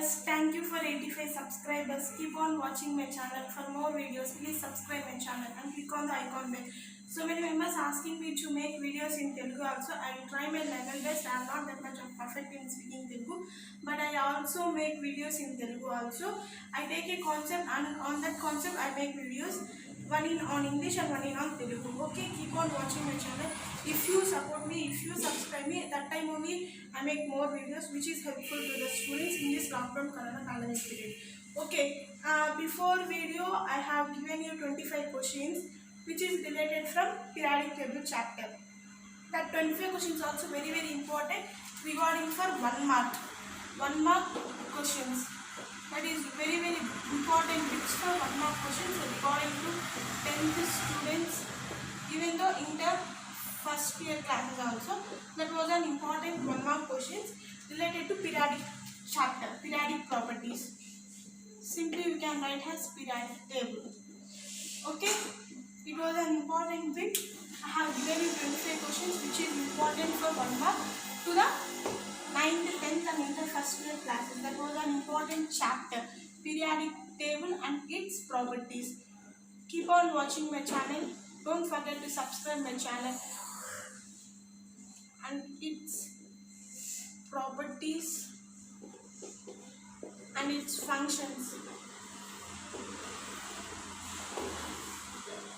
First, thank you for 85 subscribers. Keep on watching my channel for more videos. Please subscribe my channel and click on the icon bell. So many members asking me to make videos in Telugu also. I will try my level best. I am not that much of perfect in speaking Telugu, but I also make videos in Telugu also. I take a concept and on that concept I make videos. One in on English and one in on Telugu. Okay, keep on watching my channel. If you support me, if you subscribe me, that time only I make more videos which is helpful to the students in this lockdown corona pandemic period. Okay, before video I have given you 25 questions which is related from periodic table chapter. That 25 questions also very important regarding for 1 mark. 1 mark questions. That is very important tips for 1 mark questions regarding to 10th students, even though in the first year classes also. That was an important 1 mark questions related to periodic chapter, periodic properties. Simply we can write as periodic table. Okay, it was an important bit. I have given you 25 questions which is important for 1 mark to the 9th, 10th and inter first year classes. That was an important chapter, periodic table and its properties. Keep on watching my channel. Don't forget to subscribe my channel and its properties and its functions.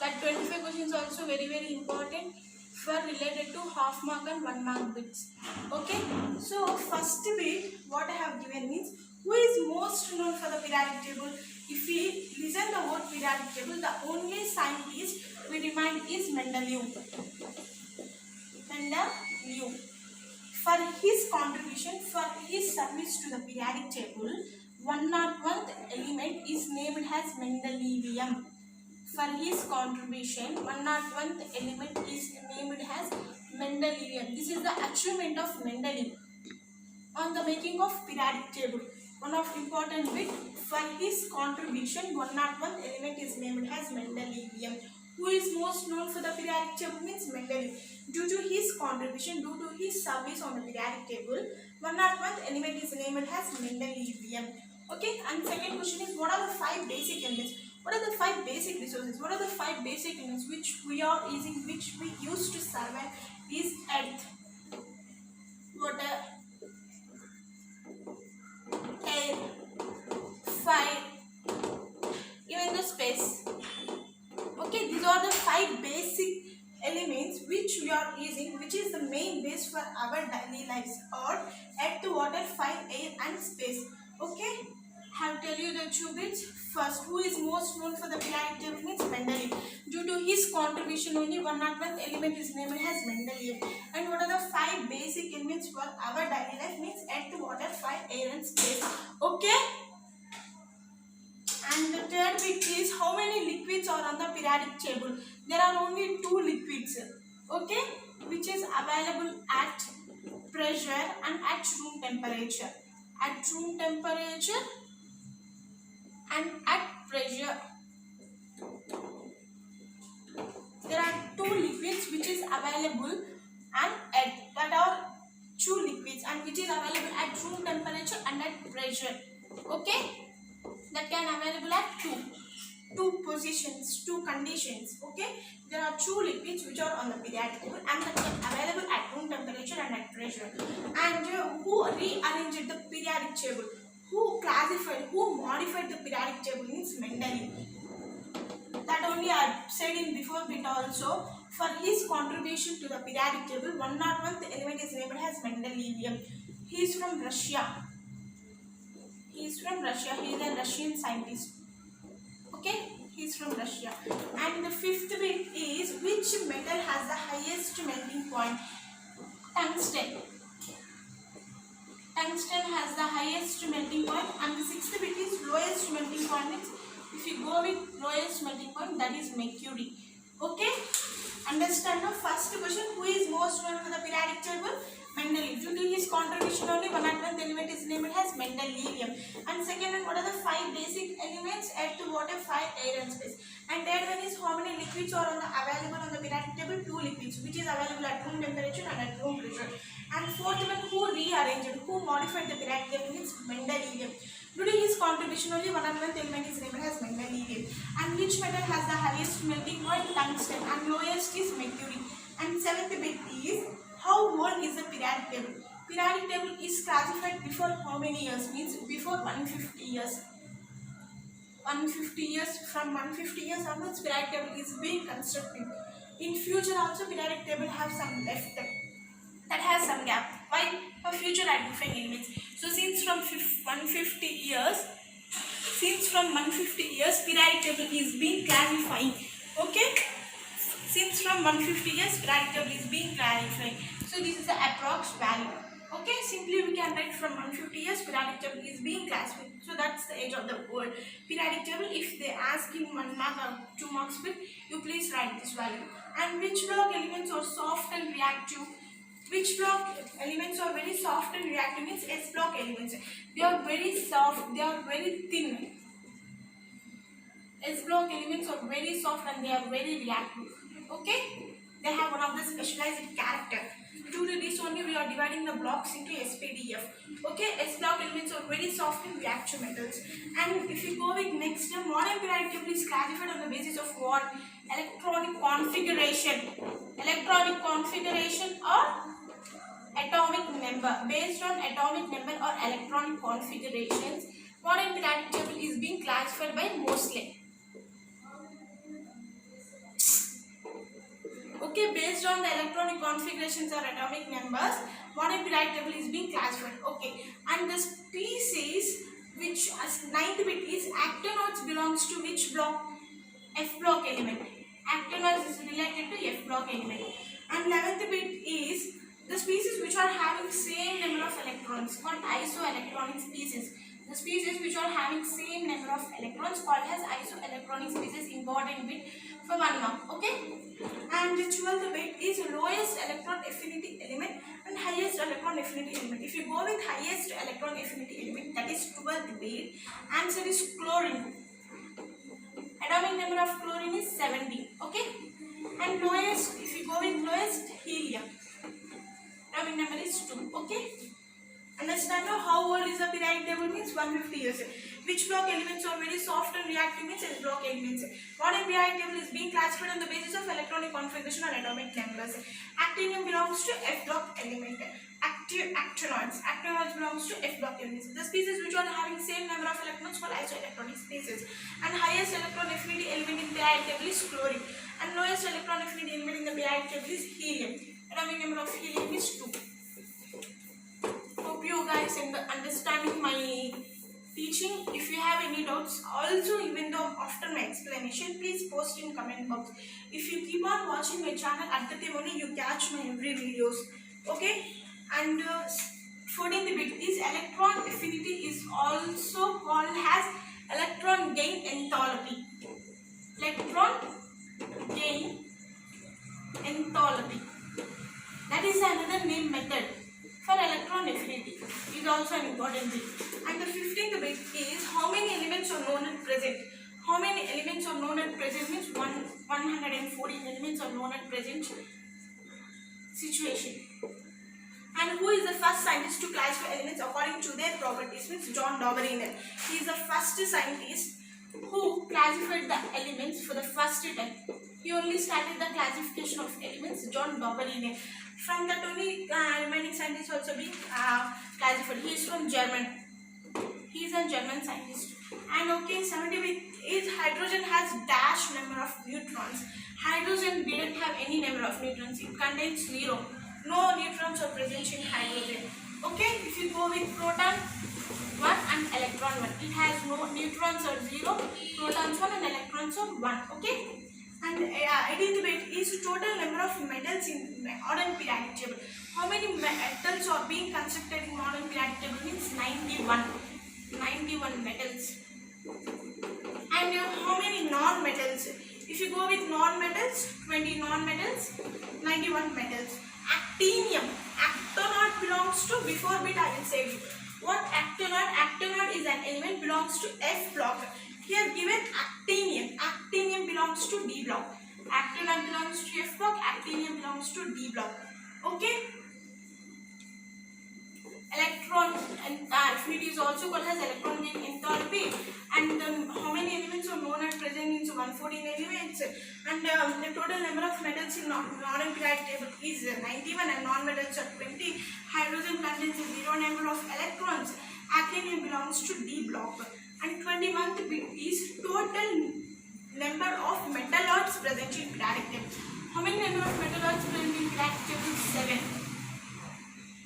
That 25 questions also very important for related to half mark and 1 mark bits. Okay, so first bit what I have given means who is most known for the periodic table. If we listen the word periodic table, the only scientist we remind is Mendeleev. For his contribution, for his service to the periodic table, 101th element is named as Mendelevium. For his contribution, 101th element is named as Mendelevium. This is the achievement of Mendeleev on the making of periodic table. One of important bit, for his contribution, 101th element is named as Mendelevium. Who is most known for the periodic table means Mendeleev. Due to his contribution, due to his service on the periodic table, 101th element is named as Mendelevium. Okay, and second question is what are the 5 basic elements? What are the 5 basic resources? What are the 5 basic elements which we are using, which we use to survive is earth, water, air, fire, even the space. Okay, these are the 5 basic elements which we are using, which is the main base for our daily lives, or earth, water, fire, air and space. Okay, I have tell you the 2 bits. First, who is most known for the periodic table means Mendeleev. Due to his contribution only 101th element is named as Mendeleev. And what are the 5 basic elements for our daily life means earth, water, fire, air and space. Okay, and the third bit is how many liquids are on the periodic table. There are only 2 liquids, okay, which is available at pressure and at room temperature. At room temperature and at pressure, there are 2 liquids which is available and at that are 2 liquids and which is available at room temperature and at pressure. Okay, that can available at two positions, 2 conditions. Okay, there are 2 liquids which are on the periodic table and that can available at room temperature and at pressure. And who rearranged the periodic table, who classified, who modified the periodic table means Mendeleev. That only I said in before bit also. For his contribution to the periodic table, 101th element is named as Mendelevium. He is from Russia. He is a Russian scientist. Okay, he is from Russia. And the 5th bit is which metal has the highest melting point? Tungsten. Tungsten has the highest melting point. And the 6th bit is lowest melting point. Means if you go with lowest melting point, that is mercury. Okay, understand now. First question, who is most known for the periodic table? Mendeleev. Due to his contribution only 101th element is named as Mendelevium. And second one, what are the 5 basic elements? Earth, water, fire, air and space. And third one is how many liquids are available on the periodic table? 2 liquids, which is available at room temperature and at room pressure. And fourth one, who rearranged, who modified the periodic table means Mendeleev. Due to his contribution, only one element is named as Mendeleev. And which metal has the highest melting point? Tungsten, and lowest is mercury. And seventh bit is how old is the periodic table? Periodic table is classified before how many years? Means before 150 years. 150 years, from 150 years onwards, periodic table is being constructed. In future also, periodic table have some left that has some gap. Why? For future identifying elements. So since from 150 years, periodic table is being clarifying. Okay. Since from 150 years, periodic table is being clarifying. So this is the approx value. Okay, simply we can write from 150 years, periodic table is being classified. So that's the age of the world. Periodic table, if they ask in 1 mark or 2 marks, you please write this value. And which block elements are soft and reactive? Which block elements are very soft and reactive means S block elements. They are very soft, they are very thin. S block elements are very soft and they are very reactive. Okay? They have one of the specialized character. Due to this only we are dividing the blocks into SPDF. Okay? S block elements are very soft and reactive metals. And if you go with next term, modern periodic table is classified on the basis of what? Electronic configuration. Electronic configuration or atomic number. Based on atomic number or electronic configurations, modern periodic table is being classified by Moseley. Okay, based on the electronic configurations or atomic numbers, modern periodic table is being classified. Okay, and the species which as 9th bit is actinoids belongs to which block? F block element. Actinoids is related to F block element. And 11th bit is the species which are having same number of electrons called isoelectronic species. The species which are having same number of electrons called as isoelectronic species. Important bit for 1 mark. Okay. And the 12th bit is lowest electron affinity element and highest electron affinity element. If you go with highest electron affinity element, that is 12th bit, answer is chlorine. Atomic number of chlorine is 70. Okay. And lowest, if you go with lowest, helium. Atomic number is 2. Okay. Understand now how old is the periodic table means 150 years. Which block elements are very soft and reactive means S block elements. Modern periodic table is being classified on the basis of electronic configuration or atomic numbers. Actinium belongs to F block element. Actinoids. Actinoids belongs to F block elements. The species which are having same number of electrons called isoelectronic species. And highest electron affinity element in periodic table is chlorine. And lowest electron affinity element in the periodic table is helium. Atomic number of helium is 2. Hope you guys understanding my teaching. If you have any doubts, also even though after my explanation, please post in comment box. If you keep on watching my channel, at the time only you catch my every videos. Okay. And 14th bit is electron affinity is also called as electron gain enthalpy. Electron gain enthalpy. That is another name method for electron affinity. Is also an important bit. And the 15th bit is how many elements are known at present. How many elements are known at present means 114 elements are known at present situation. And who is the first scientist to classify elements according to their properties means John Dobereiner. He is the first scientist who classified the elements for the first time. He only started the classification of elements, John Dobereiner. From that only remaining scientists also being classified. He is from German. He is a German scientist. And okay, 70 is hydrogen has dash number of neutrons. Hydrogen didn't have any number of neutrons. It contains 0. No neutrons are present in hydrogen. Okay, if you go with proton 1 and electron 1, it has no neutrons are 0, protons 1 and electrons are 1. Okay. And 18th bit is total number of metals in modern periodic table. How many metals are being constructed in modern periodic table means 91. 91 metals. And how many non-metals? If you go with non-metals, 20 non-metals, 91 metals. Actinium. Actinoid belongs to, before bit I will say you. What actinoid? Actinoid is an element belongs to F block. Here given actinium. Actinium belongs belongs to D block. Actinium belongs to F block. Actinium belongs to D block. Okay. Electron and affinity is also called as electron gain enthalpy. And how many elements are known at present means 114 elements. And the total number of metals in non-periodic table is 91 and non-metals are 20. Hydrogen contains a zero number of electrons. Actinium belongs to D block. And 21st bit is total number of metalloids present in periodic table. How many number of metalloids present in periodic table? 7.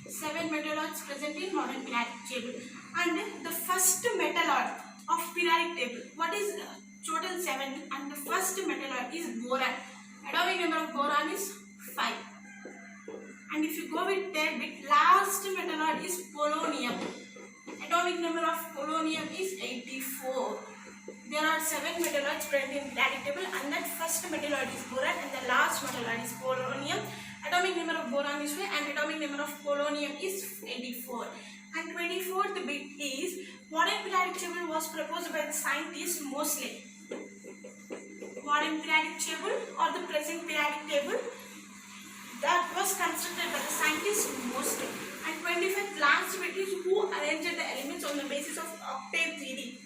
7 metalloids present in modern periodic table. And the first metalloid of periodic table, what is total 7, and the first metalloid is boron. Atomic number of boron is 5. And if you go with 10 bit, last metalloid is polonium. Atomic number of polonium is 84. There are 7 metalloids present in periodic table, and that first metalloid is boron and the last metalloid is polonium. Atomic number of boron is 5 and atomic number of polonium is 84. And 24th bit is modern periodic table was proposed by the scientist Moseley. Modern periodic table or the present periodic table that was constructed by the scientist Moseley. And 25th last bit is who arranged the elements on the basis of octave theory.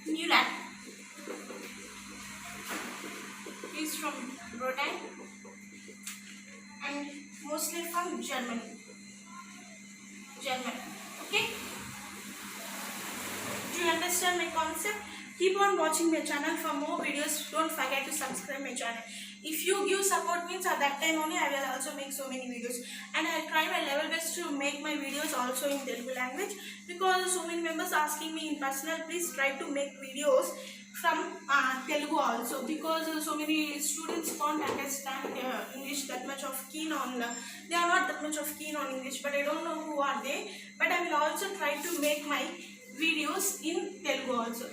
Newland is from Britain and Moseley from Germany. Okay? Do you understand my concept? Keep on watching my channel for more videos. Don't forget to subscribe my channel. If you give support means at that time only I will also make so many videos. And I will try my level best to make my videos also in Telugu language, because so many members asking me in personal, please try to make videos from Telugu also, because so many students can't understand English that much of keen on, they are not that much of keen on English, but I don't know who are they, but I will also try to make my videos in Telugu also.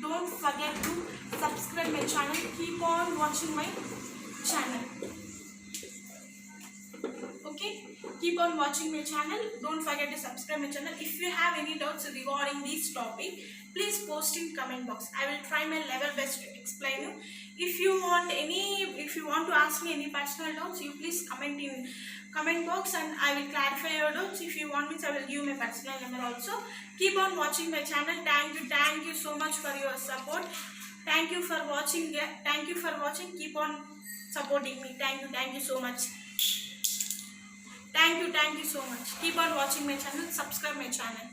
Don't forget to subscribe my channel. Keep on watching my channel. Okay, keep on watching my channel. Don't forget to subscribe my channel. If you have any doubts regarding this topic, please post in comment box. I will try my level best to explain you. If you want to ask me any personal doubts, you please comment in comment box and I will clarify your doubts. If you want me, I will give my personal number also. Keep on watching my channel. Thank you so much for your support. Thank you for watching. Keep on supporting me. Thank you so much. Thank you so much. Keep on watching my channel. Subscribe my channel.